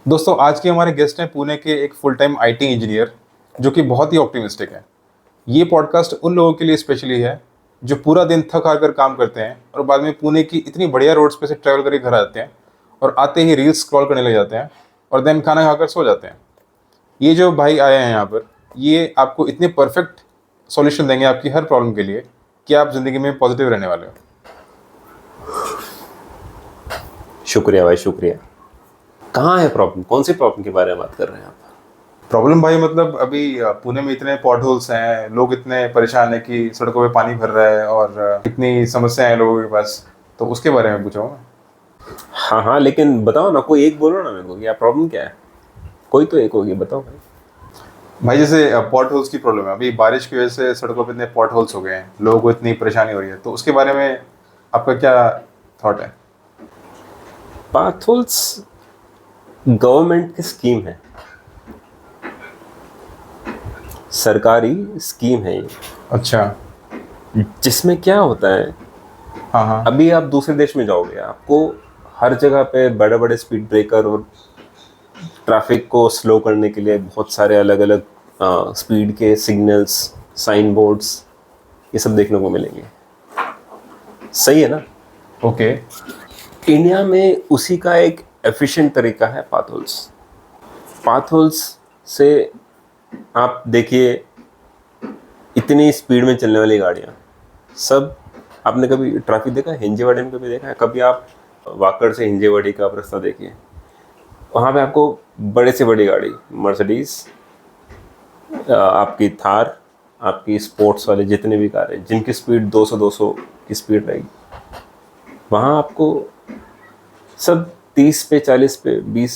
दोस्तों आज के हमारे गेस्ट हैं पुणे के एक फुल टाइम आईटी इंजीनियर जो कि बहुत ही ऑप्टिमिस्टिक है। ये पॉडकास्ट उन लोगों के लिए स्पेशली है जो पूरा दिन थक हार कर काम करते हैं और बाद में पुणे की इतनी बढ़िया रोड्स पे से ट्रैवल करके घर आते हैं और आते ही रील्स स्क्रॉल करने लग जाते हैं और देन खाना खाकर सो जाते हैं। ये जो भाई आए हैं यहाँ पर, ये आपको इतने परफेक्ट सॉल्यूशन देंगे आपकी हर प्रॉब्लम के लिए कि आप ज़िंदगी में पॉजिटिव रहने वाले हो। शुक्रिया भाई, शुक्रिया। कहाँ है प्रॉब्लम? कौन सी प्रॉब्लम के बारे में बात कर रहे हैं आप? प्रॉब्लम भाई मतलब अभी पुणे में इतने पॉट होल्स हैं, लोग इतने परेशान हैं कि सड़कों पे पानी भर रहा है और इतनी समस्याएं हैं लोगों के पास, तो उसके बारे में पूछा हूँ मैं। हाँ हाँ, लेकिन बताओ ना, कोई एक बोलो ना मेरे को, क्या प्रॉब्लम क्या है? कोई तो एक होगी, बताओ भाई। भाई जैसे पॉट होल्स की प्रॉब्लम है, अभी बारिश की वजह से सड़कों पे इतने पॉट होल्स हो गए हैं, लोगों को इतनी परेशानी हो रही है, तो उसके बारे में आपका क्या थॉट है? पाथोल्स गवर्नमेंट की स्कीम है, सरकारी स्कीम है ये। अच्छा। जिसमें क्या होता है, हाँ हाँ। अभी आप दूसरे देश में जाओगे, आपको हर जगह पे बड़े बड़े स्पीड ब्रेकर और ट्रैफिक को स्लो करने के लिए बहुत सारे अलग अलग स्पीड के सिग्नल्स, साइन बोर्ड्स, ये सब देखने को मिलेंगे। सही है ना? ओके। इंडिया में उसी का एक एफिशिएंट तरीका है पाथोल्स। पाथोल्स से आप देखिए, इतनी स्पीड में चलने वाली गाड़ियाँ सब, आपने कभी ट्रैफिक देखा है हिंजेवाड़ी में? कभी देखा है? कभी आप वाकड़ से हिंजेवाड़ी का आप रास्ता देखिए, वहाँ पे आपको बड़े से बड़ी गाड़ी, मर्सिडीज, आपकी थार, आपकी स्पोर्ट्स वाले जितने भी कार हैं जिनकी स्पीड 200 की स्पीड रहेगी, वहाँ आपको सब 30 पे, 40 पे, 20,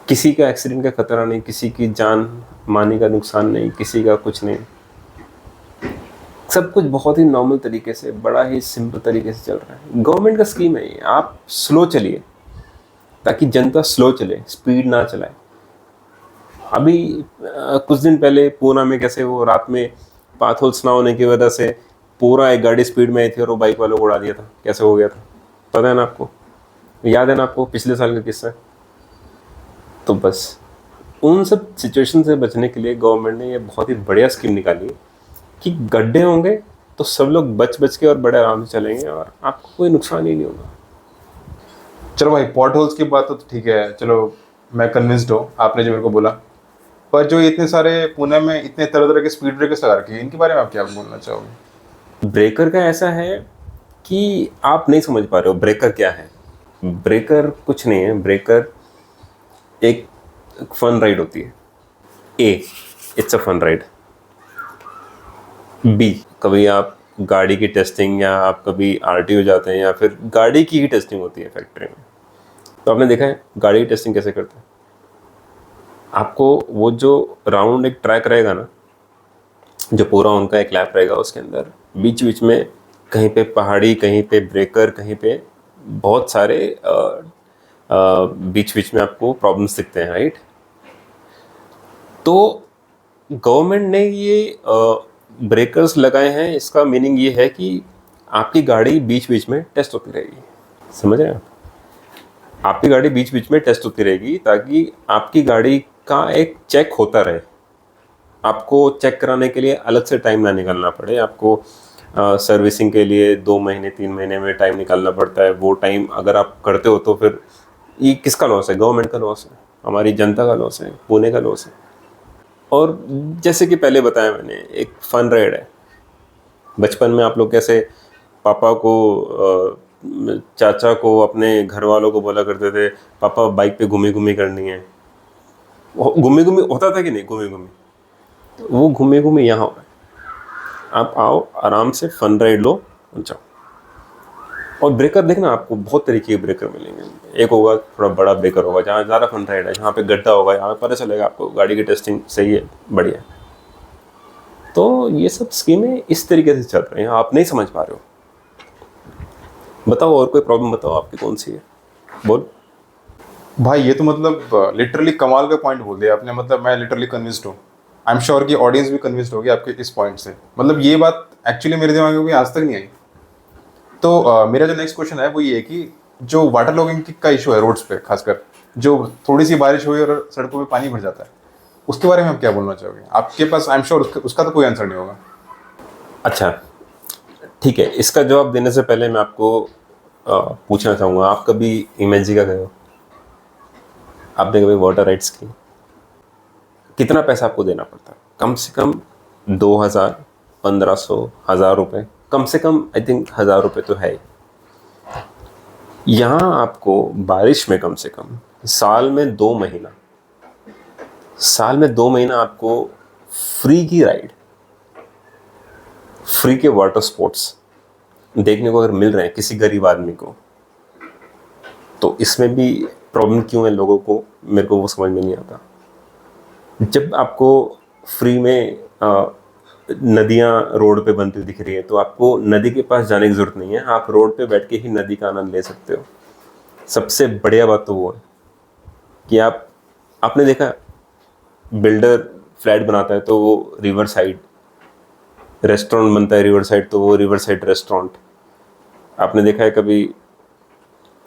किसी का एक्सीडेंट का खतरा नहीं, किसी की जान मानी का नुकसान नहीं, किसी का कुछ नहीं। सब कुछ बहुत ही नॉर्मल तरीके से, बड़ा ही सिंपल तरीके से चल रहा है। गवर्नमेंट का स्कीम है ये। आप स्लो चलिए ताकि जनता स्लो चले, स्पीड ना चलाए। अभी कुछ दिन पहले पूना में कैसे वो रात में पाथ होल्स ना होने की वजह से पूरा एक गाड़ी स्पीड में आई थी और वो बाइक वालों को उड़ा दिया था। कैसे हो गया था पता है ना आपको? याद है ना आपको पिछले साल का किस्सा? तो बस उन सब सिचुएशन से बचने के लिए गवर्नमेंट ने ये बहुत ही बढ़िया स्कीम निकाली कि गड्ढे होंगे तो सब लोग बच बच के और बड़े आराम से चलेंगे और आपको कोई नुकसान ही नहीं होगा। चलो भाई, पॉट होल्स की बात तो ठीक है, चलो मैं कन्विंस्ड हूँ आपने जो मेरे को बोला। पर जो इतने सारे पुणे में इतने तरह तरह के स्पीड ब्रेकर्स लगा रखे हैं, इनके बारे में आप क्या बोलना चाहोगे? ब्रेकर का ऐसा है कि आप नहीं समझ पा रहे हो ब्रेकर क्या है। ब्रेकर कुछ नहीं है। ब्रेकर एक फन राइड होती है। A, it's a fun ride. B, कभी आप गाड़ी की टेस्टिंग या आप कभी आरटीओ जाते हैं या फिर गाड़ी की ही टेस्टिंग होती है फैक्ट्री में, तो आपने देखा है गाड़ी की टेस्टिंग कैसे करते हैं? आपको वो जो राउंड एक ट्रैक रहेगा ना, जो पूरा उनका एक लैप रहेगा, उसके अंदर बीच बीच में कहीं पे पहाड़ी, कहीं पे ब्रेकर, कहीं पे बहुत सारे बीच बीच में आपको प्रॉब्लम्स दिखते हैं, राइट? तो गवर्नमेंट ने ये ब्रेकर्स लगाए हैं। इसका मीनिंग ये है कि आपकी गाड़ी बीच बीच में टेस्ट होती रहेगी। समझ रहे हैं आप? आपकी गाड़ी बीच बीच में टेस्ट होती रहेगी ताकि आपकी गाड़ी का एक चेक होता रहे। आपको चेक कराने के लिए अलग से टाइम ना निकालना पड़े। आपको सर्विसिंग के लिए 2 महीने 3 महीने में टाइम निकालना पड़ता है। वो टाइम अगर आप करते हो तो फिर ये किसका लॉस है? गवर्नमेंट का लॉस है, हमारी जनता का लॉस है, पुणे का लॉस है। और जैसे कि पहले बताया मैंने, एक फन राइड है। बचपन में आप लोग कैसे पापा को, चाचा को, अपने घर वालों को बोला करते थे, पापा बाइक पे घूमी घूमी करनी है। घूमी घूमी होता था कि नहीं? घूमी घूमी, वो घूमे घूमे यहाँ हो रहा है। आप आओ, आराम से फन राइड लो और जाओ। और ब्रेकर देखना, आपको बहुत तरीके के ब्रेकर मिलेंगे। एक होगा थोड़ा बड़ा ब्रेकर होगा जहाँ ज़्यादा फन राइड है, जहाँ पे गड्ढा होगा, यहाँ पे पता चलेगा आपको गाड़ी की टेस्टिंग सही है, बढ़िया है। तो ये सब स्कीमें इस तरीके से चल रही हैं, आप नहीं समझ पा रहे हो। बताओ और कोई प्रॉब्लम बताओ आपकी कौन सी है, बोल। भाई ये तो मतलब लिटरली कमाल का पॉइंट बोल दिया आपने, मतलब मैं लिटरली कन्विंस्ड हूँ। आई एम श्योर कि ऑडियंस भी कन्विंस्ड होगी आपके इस पॉइंट से। मतलब ये बात एक्चुअली मेरे दिमाग में भी आज तक नहीं आई। तो मेरा जो नेक्स्ट क्वेश्चन है वो ये है कि जो वाटर लॉगिंग का इशू है रोड्स पे खासकर, जो थोड़ी सी बारिश हुई और सड़कों पे पानी भर जाता है, उसके बारे में आप क्या बोलना चाहोगे? आपके पास आई एम श्योर उसका तो कोई आंसर नहीं होगा। अच्छा, ठीक है, इसका जवाब देने से पहले मैं आपको पूछना चाहूँगा, आप कभी इमेजिका गए हो? आपने कभी वाटर राइड्स की? कितना पैसा आपको देना पड़ता है? कम से कम 2,000, 1,500, 1,000 रुपये, कम से कम आई थिंक 1,000 रुपये तो है ही। यहाँ आपको बारिश में कम से कम साल में 2 महीना आपको फ्री की राइड, फ्री के वाटर स्पोर्ट्स देखने को अगर मिल रहे हैं किसी गरीब आदमी को, तो इसमें भी प्रॉब्लम क्यों है लोगों को, मेरे को वो समझ में नहीं आता। जब आपको फ्री में नदियाँ रोड पे बनती दिख रही है, तो आपको नदी के पास जाने की ज़रूरत नहीं है, आप रोड पे बैठ के ही नदी का आनंद ले सकते हो। सबसे बढ़िया बात तो वो है कि आपने देखा, बिल्डर फ्लैट बनाता है तो वो रिवर साइड रेस्टोरेंट बनता है, रिवर साइड तो वो रिवर साइड रेस्टोरेंट। आपने देखा है कभी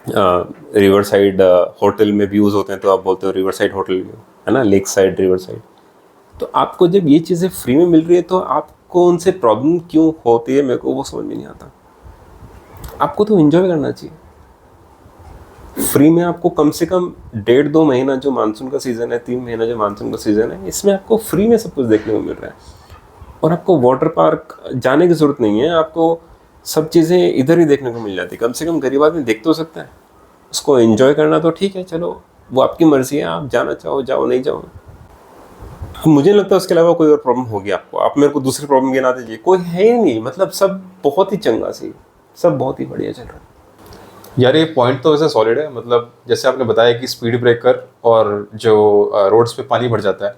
रिवर साइड होटल में व्यूज़ होते हैं तो आप बोलते हो रिवर साइड होटल व्यू, है ना, लेक साइड, रिवर साइड। तो आपको जब ये चीज़ें फ्री में मिल रही है तो आपको उनसे प्रॉब्लम क्यों होती है, मेरे को वो समझ में नहीं आता। आपको तो एंजॉय करना चाहिए। फ्री में आपको कम से कम 1.5-2 महीना जो मानसून का सीज़न है, 3 महीना जो मानसून का सीज़न है, इसमें आपको फ्री में सब कुछ देखने को मिल रहा है। और आपको वाटर पार्क जाने की ज़रूरत नहीं है, आपको सब चीज़ें इधर ही देखने को मिल जाती। कम से कम गरीब आदमी देख तो सकता है। उसको एंजॉय करना तो ठीक है, चलो वो आपकी मर्ज़ी है, आप जाना चाहो जाओ, नहीं जाओ। मुझे नहीं लगता उसके अलावा कोई और प्रॉब्लम होगी आपको। आप मेरे को दूसरी प्रॉब्लम गिना दीजिए, कोई है ही नहीं। मतलब सब बहुत ही चंगा सी, सब बहुत ही बढ़िया चल रहा है। यार ये पॉइंट तो वैसे सॉलिड है। मतलब जैसे आपने बताया कि स्पीड ब्रेकर और जो रोड्स पे पानी भर जाता है,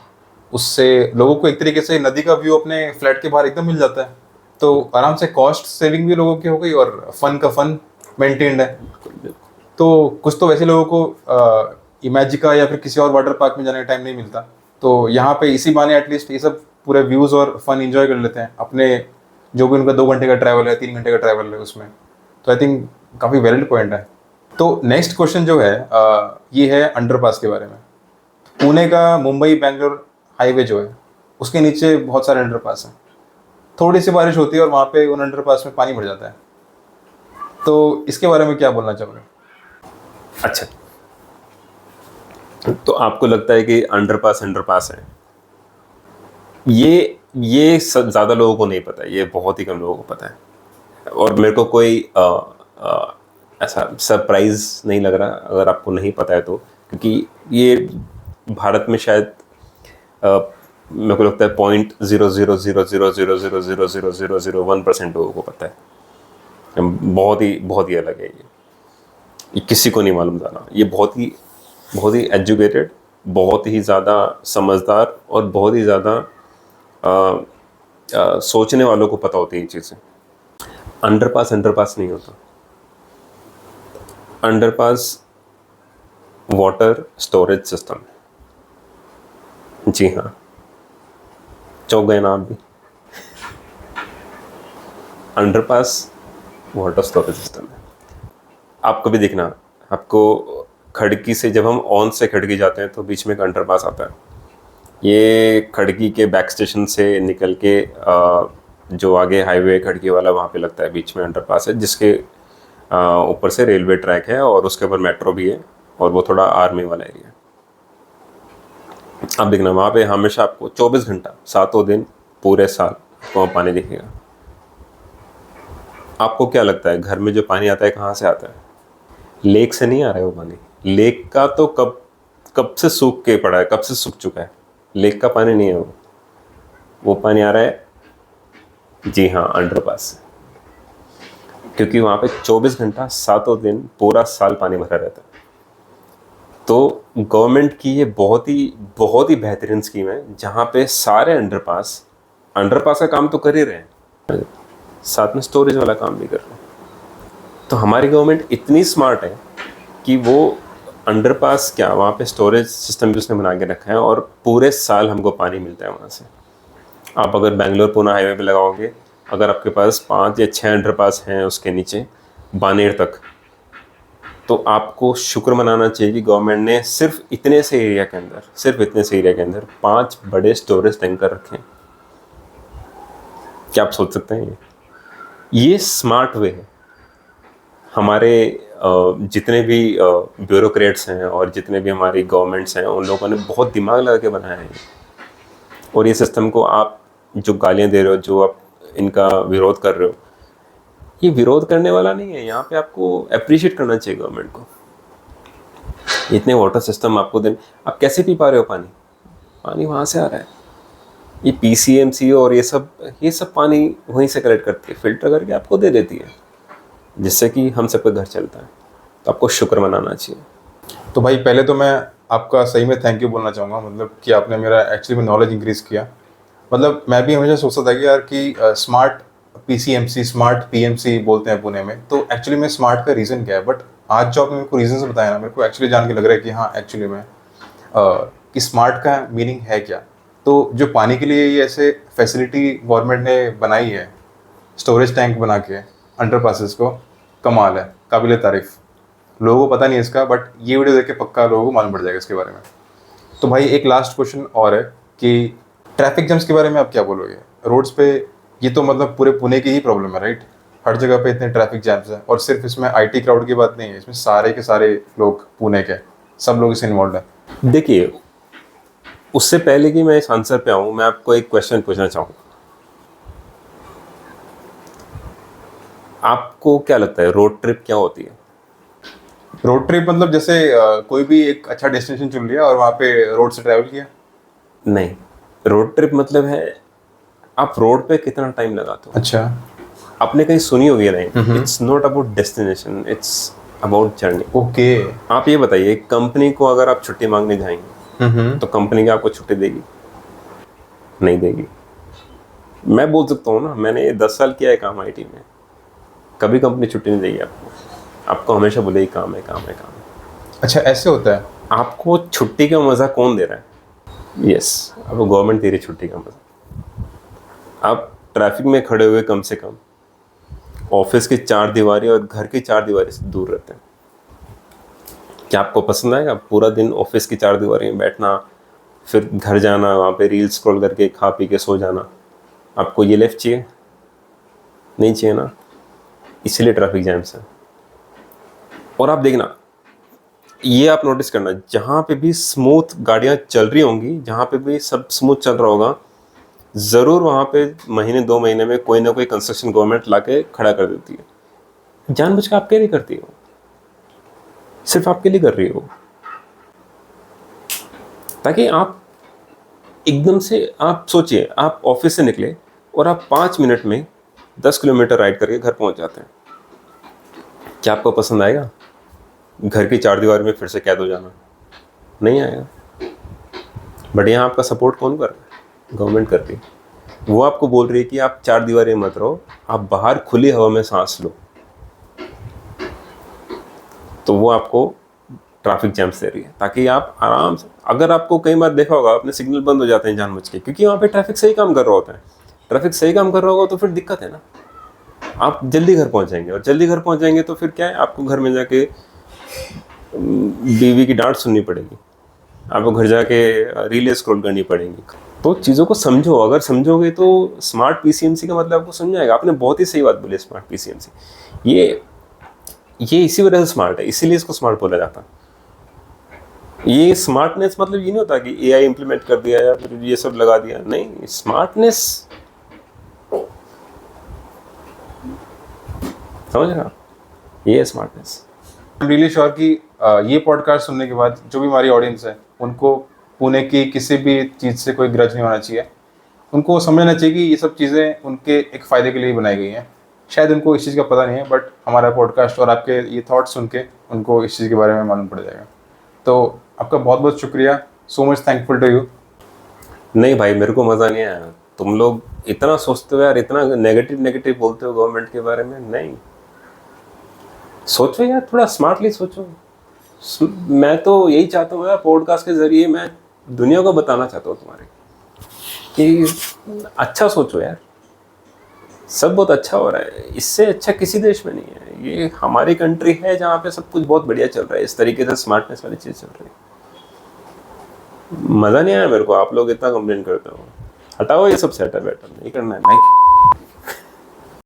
उससे लोगों को एक तरीके से नदी का व्यू अपने फ्लैट के बाहर एकदम मिल जाता है। तो आराम से कॉस्ट सेविंग भी लोगों की हो गई और फन का फन मेंटेन्ड है। तो कुछ तो वैसे लोगों को इमेजिका या फिर किसी और वाटर पार्क में जाने का टाइम नहीं मिलता, तो यहाँ पे इसी बहाने एटलीस्ट ये सब पूरे व्यूज़ और फन इंजॉय कर लेते हैं अपने, जो भी उनका 2 घंटे का ट्रैवल है, 3 घंटे का ट्रैवल है उसमें। तो आई थिंक काफ़ी वैलिड पॉइंट है। तो नेक्स्ट क्वेश्चन जो है ये है अंडरपास के बारे में। पुणे का मुंबई बेंगलोर हाईवे जो है, उसके नीचे बहुत सारे अंडरपास हैं। थोड़ी सी बारिश होती है और वहाँ पे उन अंडरपास में पानी भर जाता है। तो इसके बारे में क्या बोलना चाहोगे? अच्छा, तो आपको लगता है कि अंडरपास है? ये ज़्यादा लोगों को नहीं पता है, ये बहुत ही कम लोगों को पता है। और मेरे को कोई ऐसा सरप्राइज नहीं लग रहा अगर आपको नहीं पता है तो, क्योंकि ये भारत में शायद मेरे को लगता है 0.00000000001% लोगों को पता है। बहुत ही अलग है ये किसी को नहीं मालूम जाना। ये बहुत ही एजुकेटेड, बहुत ही ज़्यादा समझदार और बहुत ही ज़्यादा सोचने वालों को पता होती हैं ये चीज़ें। अंडरपास नहीं होता। अंडरपास वाटर स्टोरेज सिस्टम है। जी हाँ, चौंक गए ना आप भी। अंडरपास वाटर स्टोरेज सिस्टम है। आप कभी देखना, आपको खिड़की से, जब हम ऑन से खिड़की जाते हैं तो बीच में एक अंडरपास आता है। ये खिड़की के बैक स्टेशन से निकल के जो आगे हाईवे खिड़की वाला वहाँ पे लगता है, बीच में अंडरपास है, जिसके ऊपर से रेलवे ट्रैक है और उसके ऊपर मेट्रो भी है, और वो थोड़ा आर्मी वाला एरिया है। आप देखना वहाँ पे हमेशा आपको 24 घंटा 7 दिन पूरे साल आपको वहाँ पानी दिखेगा। आपको क्या लगता है घर में जो पानी आता है कहाँ से आता है? लेक से नहीं आ रहा है वो पानी। लेक का तो कब से सूख के पड़ा है, कब से सूख चुका है। लेक का पानी नहीं है वो पानी आ रहा है, जी हाँ, अंडरपास से। क्योंकि वहाँ पे 24 घंटा 7 दिन पूरा साल पानी भरा रहता है। तो गवर्नमेंट की ये बहुत ही बेहतरीन स्कीम है, जहाँ पे सारे अंडरपास का काम तो कर ही रहे हैं, साथ में स्टोरेज वाला काम भी कर रहे हैं। तो हमारी गवर्नमेंट इतनी स्मार्ट है कि वो अंडरपास क्या, वहाँ पे स्टोरेज सिस्टम भी उसने बना के रखा है, और पूरे साल हमको पानी मिलता है वहाँ से। आप अगर बेंगलोर पुणे हाईवे पे लगाओगे, अगर आपके पास 5 या 6 अंडरपास हैं उसके नीचे बानेर तक, तो आपको शुक्र मनाना चाहिए कि गवर्नमेंट ने सिर्फ इतने से एरिया के अंदर 5 बड़े स्टोरेज टैंकर रखे हैं। क्या आप सोच सकते हैं? ये स्मार्ट वे है। हमारे जितने भी ब्यूरोक्रेट्स हैं और जितने भी हमारी गवर्नमेंट्स हैं, उन लोगों ने बहुत दिमाग लगा के बनाया है। और ये सिस्टम को आप जो गालियां दे रहे हो, जो आप इनका विरोध कर रहे हो, ये विरोध करने वाला नहीं है। यहाँ पे आपको अप्रिशिएट करना चाहिए गवर्नमेंट को। इतने वाटर सिस्टम आपको देने, आप कैसे पी पा रहे हो पानी? पानी वहाँ से आ रहा है। ये पीसीएमसी और ये सब पानी वहीं से कलेक्ट करती है, फिल्टर करके आपको दे देती है, जिससे कि हम सबका घर चलता है। तो आपको शुक्र मनाना चाहिए। तो भाई पहले तो मैं आपका सही में थैंक यू बोलना चाहूँगा, मतलब कि आपने मेरा एक्चुअली में नॉलेज इंक्रीज़ किया। मतलब मैं भी हमेशा सोचता था कि यार कि स्मार्ट पीसीएमसी, स्मार्ट पीएमसी बोलते हैं पुणे में, तो एक्चुअली में स्मार्ट का रीज़न क्या है। बट आज जो आपने मेरे को रीजन बताया ना, मेरे को एक्चुअली जान के लग रहा है कि हाँ एक्चुअली में कि स्मार्ट का मीनिंग है क्या। तो जो पानी के लिए ये ऐसे फैसिलिटी गवर्नमेंट ने बनाई है, स्टोरेज टैंक बना के अंडर पासेस को, कमाल है, काबिल तारीफ़। लोगों को पता नहीं है इसका, बट ये वीडियो देख के पक्का लोगों को मालूम पड़ जाएगा इसके बारे में। तो भाई एक लास्ट क्वेश्चन और है कि ट्रैफिक जैम्स के बारे में आप क्या बोलोगे रोड्स पे? ये तो मतलब पूरे पुणे की ही प्रॉब्लम है, राइट? हर जगह पे इतने ट्रैफिक जैम्स हैं, और सिर्फ इसमें आईटी क्राउड की बात नहीं है, इसमें सारे के सारे लोग पुणे के, सब लोग इससे इन्वॉल्व हैं। देखिए, उससे पहले कि मैं इस आंसर पे आऊँ, मैं आपको एक क्वेश्चन पूछना चाहूँगा। आपको क्या लगता है रोड ट्रिप क्या होती है? रोड ट्रिप मतलब जैसे कोई भी एक अच्छा डेस्टिनेशन चुन लिया और वहाँ पे रोड से ट्रैवल किया? नहीं, रोड ट्रिप मतलब है आप रोड पे कितना टाइम लगाते हो। अच्छा, आपने कहीं सुनी होगी line, it's not about destination, it's about journey. Okay. आप ये बताइए, कंपनी को अगर आप छुट्टी मांगने जाएंगे तो कंपनी क्या आपको छुट्टी देगी? नहीं देगी। मैं बोल सकता हूँ ना, मैंने 10 साल किया है काम आईटी में, कभी कंपनी छुट्टी नहीं देगी आपको हमेशा बोलेगी काम है, काम है, काम है। अच्छा, ऐसे होता है? आपको छुट्टी का मज़ा कौन दे रहा है? यस, आपको गवर्नमेंट दे रही है छुट्टी का मज़ा। आप ट्रैफिक में खड़े हुए कम से कम ऑफिस की 4 दीवारी और घर की 4 दीवारी से दूर रहते हैं। क्या आपको पसंद आएगा पूरा दिन ऑफिस की 4 दीवारी में बैठना, फिर घर जाना, वहाँ पे रील स्क्रॉल करके खा पी के सो जाना? आपको ये लाइफ चाहिए? नहीं चाहिए ना, इसलिए ट्रैफिक जैम्स है। और आप देखना, ये आप नोटिस करना, जहाँ पे भी स्मूथ गाड़ियाँ चल रही होंगी, जहाँ पे भी सब स्मूथ चल रहा होगा, ज़रूर वहाँ पे महीने 2 महीने में कोई ना कोई कंस्ट्रक्शन गवर्नमेंट लाके खड़ा कर देती है। जानबूझ के आपके लिए करती हो, सिर्फ आपके लिए कर रही हो, ताकि आप एकदम से, आप सोचिए, आप ऑफिस से निकले और आप 5 मिनट में 10 किलोमीटर राइड करके घर पहुँच जाते हैं। क्या आपको पसंद आएगा घर की 4 दीवार में फिर से कैद हो जाना? नहीं आएगा। बट यहाँ आपका सपोर्ट कौन कर रहा है? गवर्नमेंट कर रही है। वो आपको बोल रही है कि आप 4 दीवारें मत रहो, आप बाहर खुली हवा में सांस लो। तो वो आपको ट्रैफिक जैम्स दे रही है, ताकि आप आराम से, अगर आपको कई बार देखा होगा अपने सिग्नल बंद हो जाते हैं जानबूझ के, क्योंकि वहाँ पे ट्रैफिक सही काम कर रहा होता है। ट्रैफिक सही काम कर रहा होगा तो फिर दिक्कत है ना, आप जल्दी घर पहुँच जाएंगे, और जल्दी घर पहुँच जाएंगे तो फिर क्या है, आपको घर में जाके बीवी की डांट सुननी पड़ेगी, आपको घर जाके रीलें स्क्रॉल करनी पड़ेंगी। तो चीज़ों को समझो, अगर समझोगे तो स्मार्ट पीसीएमसी का मतलब आपको समझ आएगा। आपने बहुत ही सही बात बोली, स्मार्ट पीसीएमसी, ये इसी वजह से स्मार्ट है, इसीलिए इसको स्मार्ट बोला जाता है। ये स्मार्टनेस मतलब ये नहीं होता कि एआई इंप्लीमेंट कर दिया या फिर ये सब लगा दिया, नहीं। स्मार्टनेस, समझ रहे हो, ये है smartness. I am really sure कि ये पॉडकास्ट सुनने के बाद जो भी हमारी ऑडियंस है, उनको पुणे की किसी भी चीज़ से कोई ग्रज नहीं होना चाहिए। उनको समझना चाहिए कि ये सब चीज़ें उनके एक फ़ायदे के लिए बनाई गई हैं। शायद उनको इस चीज़ का पता नहीं है, बट हमारा पॉडकास्ट और आपके ये थॉट्स सुन के उनको इस चीज़ के बारे में मालूम पड़ जाएगा। तो आपका बहुत बहुत शुक्रिया, so much thankful to you. नहीं भाई, मेरे को मज़ा नहीं आया। तुम लोग इतना सोचते हो यार, इतना नेगेटिव बोलते हो गवर्नमेंट के बारे में। नहीं, सोचो यार, थोड़ा स्मार्टली सोचो। मैं तो यही चाहता हूँ यार, पॉडकास्ट के जरिए मैं दुनिया को बताना चाहता हूँ तुम्हारे कि अच्छा सोचो यार। सब बहुत अच्छा हो रहा है, इससे अच्छा किसी देश में नहीं है। ये हमारी कंट्री है जहाँ पे सब कुछ बहुत बढ़िया चल रहा है, इस तरीके से स्मार्टनेस वाली चीज़ चल रही है। मज़ा नहीं आया मेरे को, आप लोग इतना कंप्लेन करते हो। हटाओ ये सब सेटअप वेटअप नहीं करना है, नहीं।